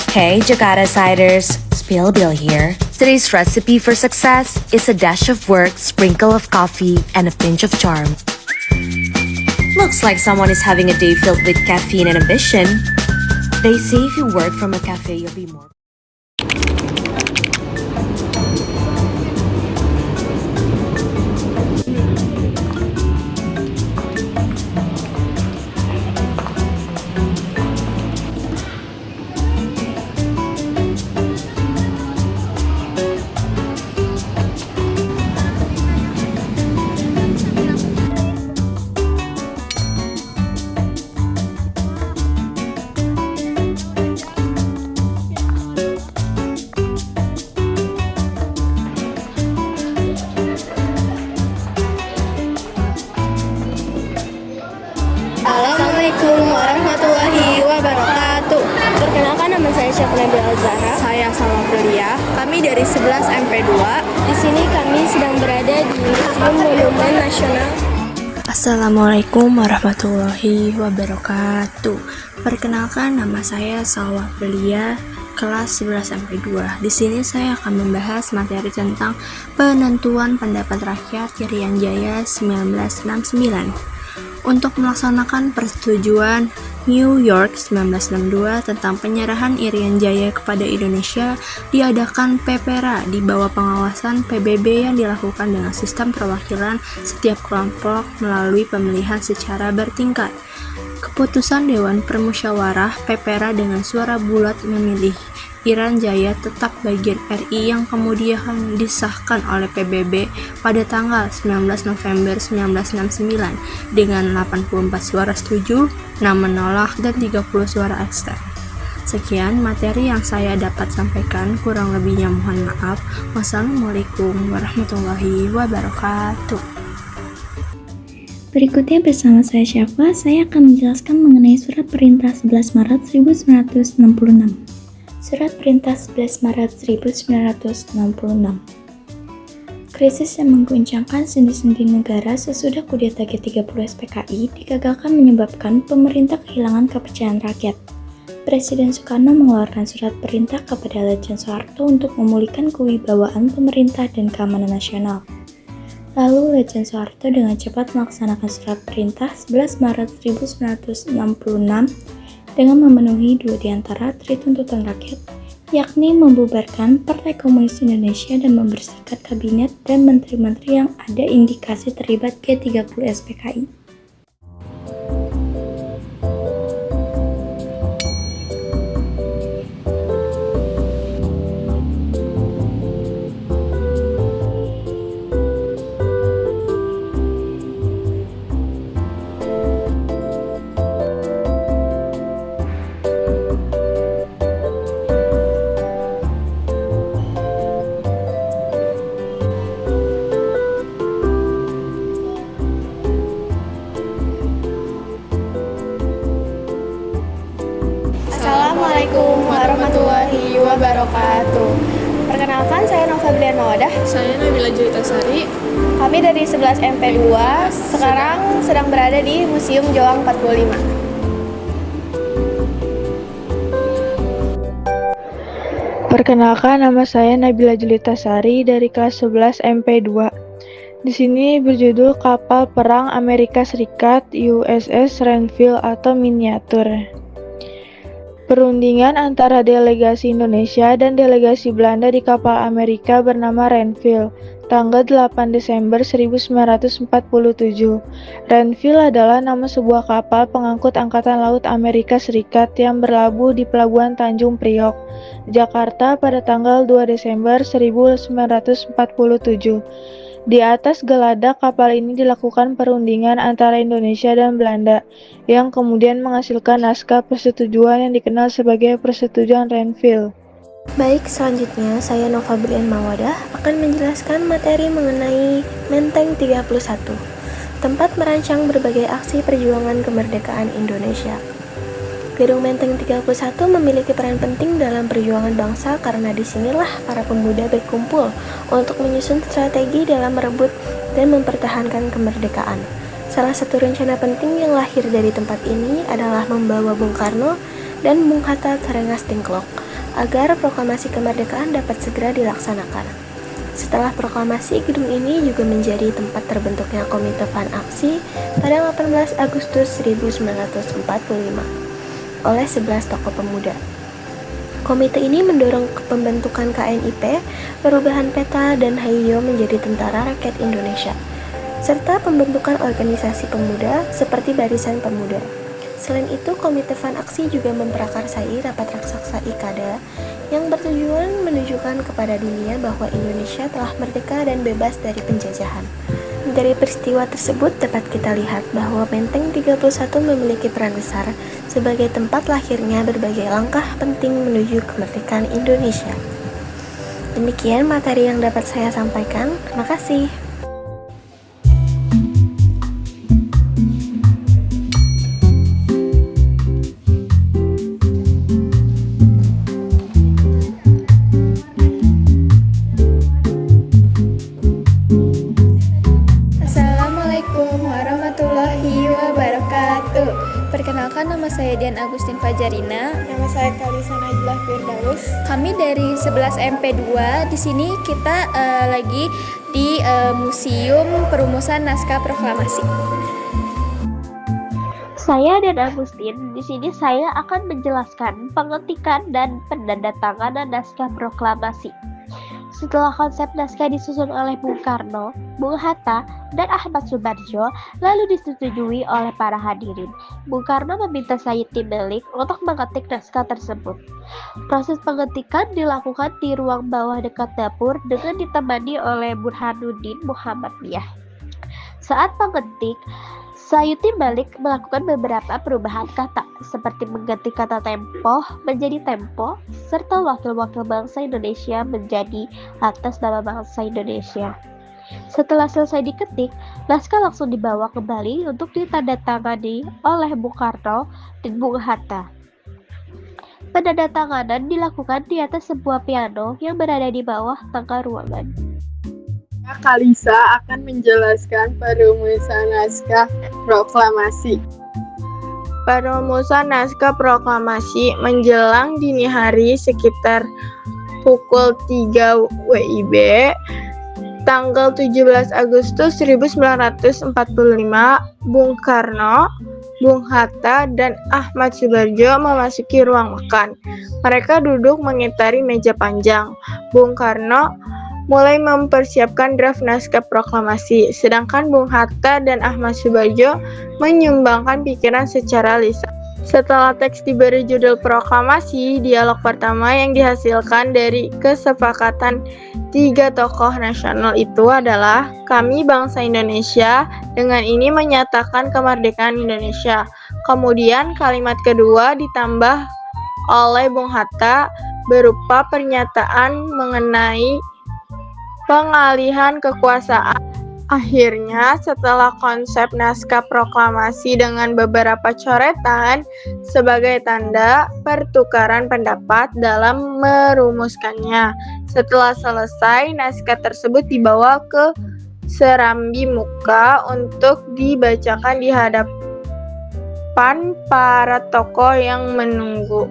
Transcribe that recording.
Hey, Jakarta Siders, Spill Bill here. Today's recipe for success is a dash of work, sprinkle of coffee, and a pinch of charm. Looks like someone is having a day filled with caffeine and ambition. They say if you work from a cafe, you'll be more. Assalamualaikum warahmatullahi wabarakatuh. Perkenalkan, nama saya Syafna Nabila Zahra. Saya Salma Belia. Kami dari 11 MP2. Di sini kami sedang berada di Museum Monumen Nasional. Assalamualaikum warahmatullahi wabarakatuh. Perkenalkan, nama saya Salma Belia, kelas 11 MP2. Di sini saya akan membahas materi tentang penentuan pendapat rakyat Irian Jaya 1969. Untuk melaksanakan persetujuan New York 1962 tentang penyerahan Irian Jaya kepada Indonesia, diadakan PEPERA di bawah pengawasan PBB yang dilakukan dengan sistem perwakilan setiap kelompok melalui pemilihan secara bertingkat. Keputusan Dewan Permusyawarah PEPERA dengan suara bulat memilih Irian Jaya tetap bagian RI yang kemudian disahkan oleh PBB pada tanggal 19 November 1969 dengan 84 suara setuju, 6 menolak, dan 30 suara abstain. Sekian materi yang saya dapat sampaikan, kurang lebihnya mohon maaf. Wassalamualaikum warahmatullahi wabarakatuh. Berikutnya bersama saya Syafa, saya akan menjelaskan mengenai Surat Perintah 11 Maret 1966. Surat Perintah 11 Maret 1966. Krisis yang mengguncangkan sendi-sendi negara sesudah kudeta G30 SPKI digagalkan menyebabkan pemerintah kehilangan kepercayaan rakyat. Presiden Soekarno mengeluarkan surat perintah kepada Letjen Soeharto untuk memulihkan kewibawaan pemerintah dan keamanan nasional. Lalu Letjen Soeharto dengan cepat melaksanakan surat perintah 11 Maret 1966 dengan memenuhi dua di antara tri tuntutan rakyat, yakni membubarkan Partai Komunis Indonesia dan membersihkan kabinet dan menteri-menteri yang ada indikasi terlibat G30 SPKI. Assalamualaikum warahmatullahi wabarakatuh. Perkenalkan, saya Nova Bilian Mawadah. Saya Nabila Julitasari. Kami dari 11 MP2 sekarang sedang berada di Museum Joang 45. Perkenalkan, nama saya Nabila Julitasari dari kelas 11 MP2. Di sini berjudul Kapal Perang Amerika Serikat USS Renville atau miniatur. Perundingan antara delegasi Indonesia dan delegasi Belanda di kapal Amerika bernama Renville, tanggal 8 Desember 1947. Renville adalah nama sebuah kapal pengangkut Angkatan Laut Amerika Serikat yang berlabuh di Pelabuhan Tanjung Priok, Jakarta pada tanggal 2 Desember 1947. Di atas geladak kapal ini dilakukan perundingan antara Indonesia dan Belanda, yang kemudian menghasilkan naskah persetujuan yang dikenal sebagai Persetujuan Renville. Baik, selanjutnya saya Nova Bilian Mawadah akan menjelaskan materi mengenai Menteng 31, tempat merancang berbagai aksi perjuangan kemerdekaan Indonesia. Gedung Menteng 31 memiliki peran penting dalam perjuangan bangsa karena disinilah para pemuda berkumpul untuk menyusun strategi dalam merebut dan mempertahankan kemerdekaan. Salah satu rencana penting yang lahir dari tempat ini adalah membawa Bung Karno dan Bung Hatta ke Rengas Dengklok. agar proklamasi kemerdekaan dapat segera dilaksanakan. Setelah proklamasi, gedung ini juga menjadi tempat terbentuknya Komite Fan Aksi pada 18 Agustus 1945 oleh 11 tokoh pemuda. Komite ini mendorong pembentukan KNIP, perubahan peta, dan HAIYO menjadi Tentara Rakyat Indonesia, serta pembentukan organisasi pemuda seperti Barisan Pemuda. Selain itu, Komite Fan Aksi juga memprakarsai rapat raksasa IKADA yang bertujuan menunjukkan kepada dunia bahwa Indonesia telah merdeka dan bebas dari penjajahan. Dari peristiwa tersebut dapat kita lihat bahwa Benteng 31 memiliki peran besar sebagai tempat lahirnya berbagai langkah penting menuju kemerdekaan Indonesia. Demikian materi yang dapat saya sampaikan. Terima kasih. Assalamualaikum warahmatullahi wabarakatuh. Perkenalkan, nama saya Dian Agustin Fajarina. Nama saya Kalisa Najlah Firdaus. Kami dari 11 MP2. Di sini kita lagi di Museum Perumusan Naskah Proklamasi. Saya Dan Agustin. Di sini saya akan menjelaskan pengetikan dan penandatanganan naskah proklamasi. Setelah konsep naskah disusun oleh Bung Karno, Bung Hatta, dan Ahmad Subarjo, lalu disetujui oleh para hadirin. Bung Karno meminta Sayuti Melik untuk mengetik naskah tersebut. Proses pengetikan dilakukan di ruang bawah dekat dapur dengan ditemani oleh Burhanuddin Muhammadiyah. Saat mengetik, Sayuti Melik melakukan beberapa perubahan kata, seperti mengganti kata tempo menjadi tempo, serta wakil-wakil bangsa Indonesia menjadi atas nama bangsa Indonesia. Setelah selesai diketik, naskah langsung dibawa kembali untuk ditandatangani oleh Bung Karno dan Bung Hatta. Penandatanganan dilakukan di atas sebuah piano yang berada di bawah tangga ruangan. Kalisa akan menjelaskan perumusan naskah proklamasi. Perumusan naskah proklamasi menjelang dini hari sekitar pukul 3 WIB tanggal 17 Agustus 1945, Bung Karno, Bung Hatta, dan Ahmad Subarjo memasuki ruang makan. Mereka duduk mengitari meja panjang. Bung Karno mulai mempersiapkan draft naskah proklamasi, sedangkan Bung Hatta dan Ahmad Subarjo menyumbangkan pikiran secara lisan. Setelah teks diberi judul proklamasi, dialog pertama yang dihasilkan dari kesepakatan 3 tokoh nasional itu adalah, "Kami bangsa Indonesia dengan ini menyatakan kemerdekaan Indonesia." Kemudian kalimat kedua ditambah oleh Bung Hatta berupa pernyataan mengenai pengalihan kekuasaan. Akhirnya, setelah konsep naskah proklamasi dengan beberapa coretan sebagai tanda pertukaran pendapat dalam merumuskannya. Setelah selesai, naskah tersebut dibawa ke serambi muka untuk dibacakan di hadapan para tokoh yang menunggu.